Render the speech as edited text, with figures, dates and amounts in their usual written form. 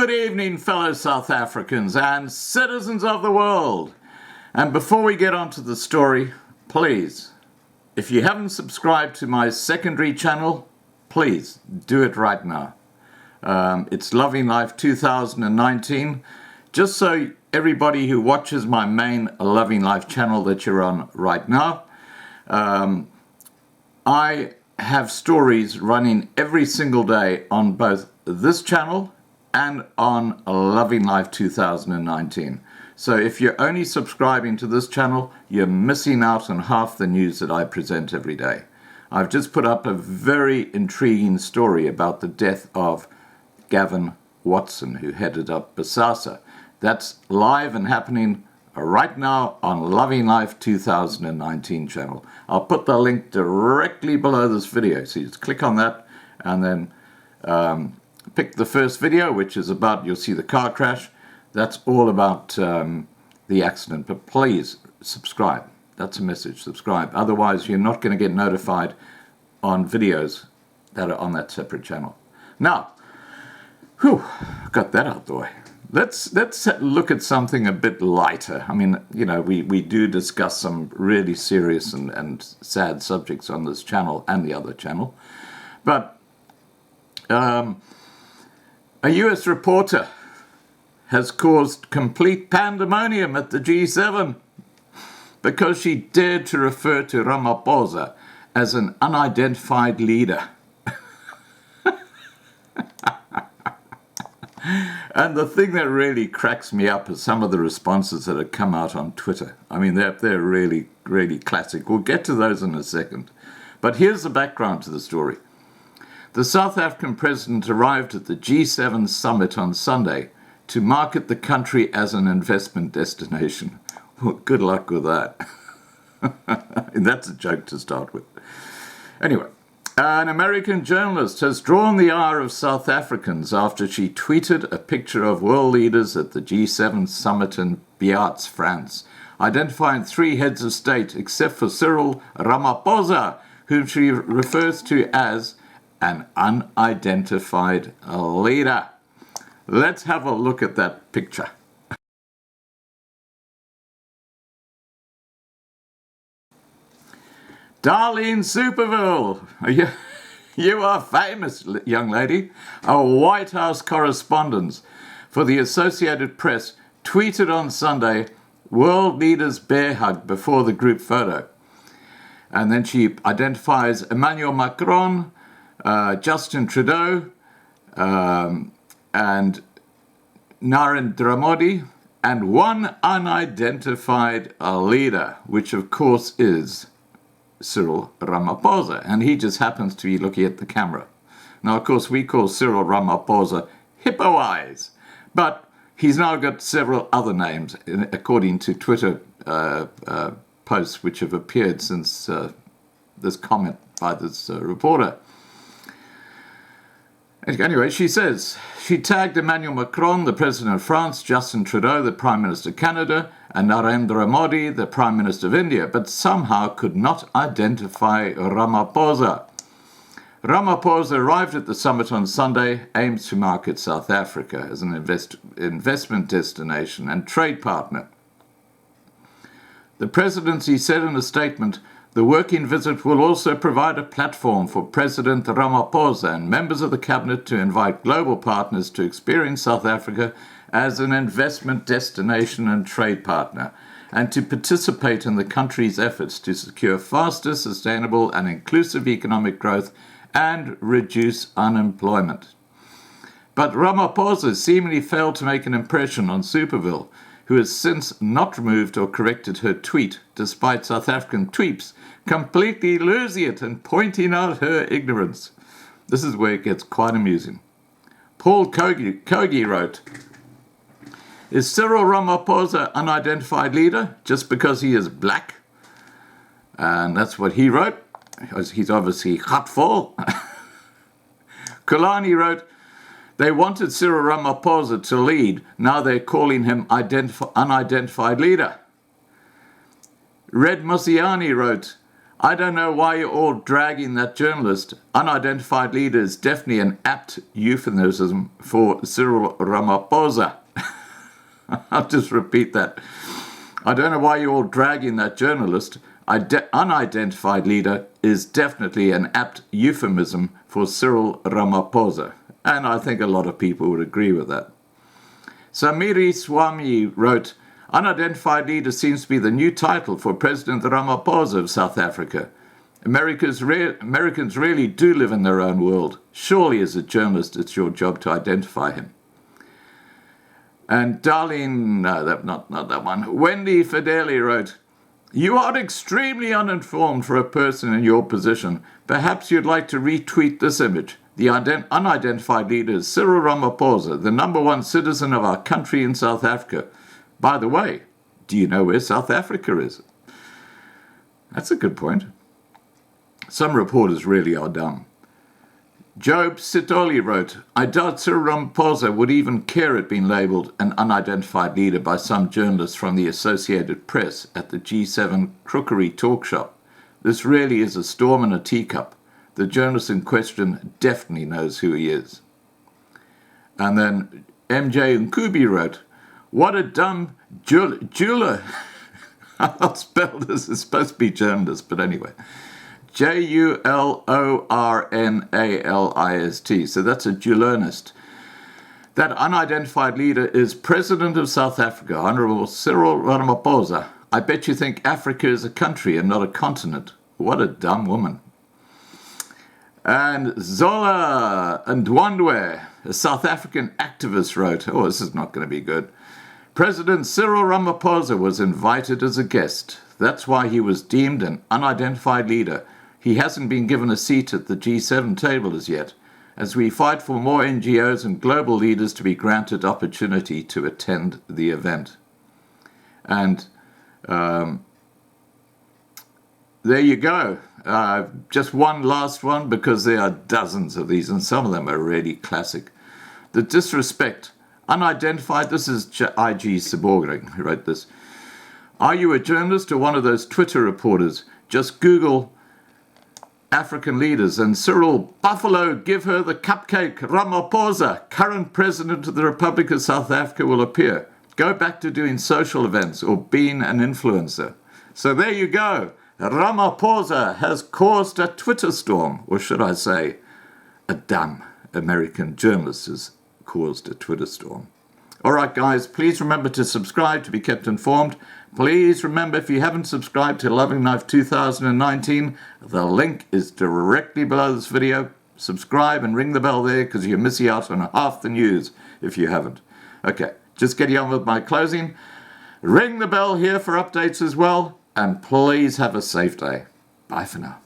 Good evening, fellow South Africans and citizens of the world. And before we get on to the story, please, if you haven't subscribed to my secondary channel, please do it right now. It's Loving Life 2019. Just so everybody who watches my main Loving Life channel that you're on right now, I have stories running every single day on both this channel and on Loving Life 2019. So if you're only subscribing to this channel, you're missing out on half the news that I present every day. I've just put up a very intriguing story about the death of Gavin Watson, who headed up BASASA. That's live and happening right now on Loving Life 2019 channel. I'll put the link directly below this video, so you just click on that and then pick the first video, which is about, you'll see the car crash. That's all about the accident, but please subscribe. That's a message, subscribe. Otherwise, you're not going to get notified on videos that are on that separate channel. Now, got that out the way. Let's look at something a bit lighter. I mean, you know, we do discuss some really serious and sad subjects on this channel and the other channel. But a US reporter has caused complete pandemonium at the G7 because she dared to refer to Ramaphosa as an unidentified leader. And the thing that really cracks me up is some of the responses that have come out on Twitter. I mean, they're really, really classic. We'll get to those in a second. But here's the background to the story. The South African president arrived at the G7 summit on Sunday to market the country as an investment destination. Well, good luck with that. That's a joke to start with. Anyway. An American journalist has drawn the ire of South Africans after she tweeted a picture of world leaders at the G7 summit in Biarritz, France, identifying three heads of state except for Cyril Ramaphosa, whom she refers to as an unidentified leader. Let's have a look at that picture. Darlene Superville, you are famous, young lady. A White House correspondent for the Associated Press tweeted on Sunday, world leaders bear hug before the group photo. And then she identifies Emmanuel Macron, Justin Trudeau, and Narendra Modi, and one unidentified leader, which of course is Cyril Ramaphosa, and he just happens to be looking at the camera. Now, of course, we call Cyril Ramaphosa Hippo Eyes, but he's now got several other names, according to Twitter posts which have appeared since this comment by this reporter. Anyway, she says, she tagged Emmanuel Macron, the President of France, Justin Trudeau, the Prime Minister of Canada, and Narendra Modi, the Prime Minister of India, but somehow could not identify Ramaphosa. Ramaphosa arrived at the summit on Sunday, aims to market South Africa as an investment destination and trade partner. The presidency said in a statement, the working visit will also provide a platform for President Ramaphosa and members of the cabinet to invite global partners to experience South Africa as an investment destination and trade partner, and to participate in the country's efforts to secure faster, sustainable and inclusive economic growth and reduce unemployment. But Ramaphosa seemingly failed to make an impression on Superville, who has since not removed or corrected her tweet, despite South African tweeps completely losing it and pointing out her ignorance. This is where it gets quite amusing. Paul Kogi wrote, is Cyril Ramaphosa unidentified leader just because he is black? And that's what he wrote. He's obviously hurtful. Kulani wrote, they wanted Cyril Ramaphosa to lead. Now they're calling him unidentified leader. Red Musiani wrote, I don't know why you're all dragging that journalist. Unidentified leader is definitely an apt euphemism for Cyril Ramaphosa. I'll just repeat that. I don't know why you're all dragging that journalist. Unidentified leader is definitely an apt euphemism for Cyril Ramaphosa. And I think a lot of people would agree with that. Samiri Swami wrote, unidentified leader seems to be the new title for President Ramaphosa of South Africa. Americans really do live in their own world. Surely as a journalist it's your job to identify him. And Darlene, no, not that one. Wendy Fideli wrote, you are extremely uninformed for a person in your position. Perhaps you'd like to retweet this image. The unidentified leader is Cyril Ramaphosa, the #1 citizen of our country in South Africa. By the way, do you know where South Africa is? That's a good point. Some reporters really are dumb. Job Sitoli wrote, I doubt Cyril Ramaphosa would even care at being labelled an unidentified leader by some journalists from the Associated Press at the G7 Crookery talk shop. This really is a storm in a teacup. The journalist in question definitely knows who he is. And then MJ Nkubi wrote, what a dumb jeweler. I'll spell this, it's supposed to be journalist, but anyway. Julornalist. So that's a journalist. That unidentified leader is President of South Africa, Honorable Cyril Ramaphosa. I bet you think Africa is a country and not a continent. What a dumb woman. And Zola Ndwandwe, a South African activist, wrote, oh, this is not going to be good. President Cyril Ramaphosa was invited as a guest. That's why he was deemed an unidentified leader. He hasn't been given a seat at the G7 table as yet, as we fight for more NGOs and global leaders to be granted opportunity to attend the event. And there you go. Just one last one, because there are dozens of these, and some of them are really classic. The disrespect. Unidentified, this is I.G. Saborgring who wrote this. Are you a journalist or one of those Twitter reporters? Just Google African leaders and Cyril Buffalo, give her the cupcake. Ramaphosa, current president of the Republic of South Africa, will appear. Go back to doing social events or being an influencer. So there you go. Ramaphosa has caused a Twitter storm, or should I say, a dumb American journalist has caused a Twitter storm. All right, guys, please remember to subscribe to be kept informed. Please remember, if you haven't subscribed to Loving Life 2019, the link is directly below this video. Subscribe and ring the bell there, because you're missing out on half the news if you haven't. Okay, just getting on with my closing. Ring the bell here for updates as well, and please have a safe day. Bye for now.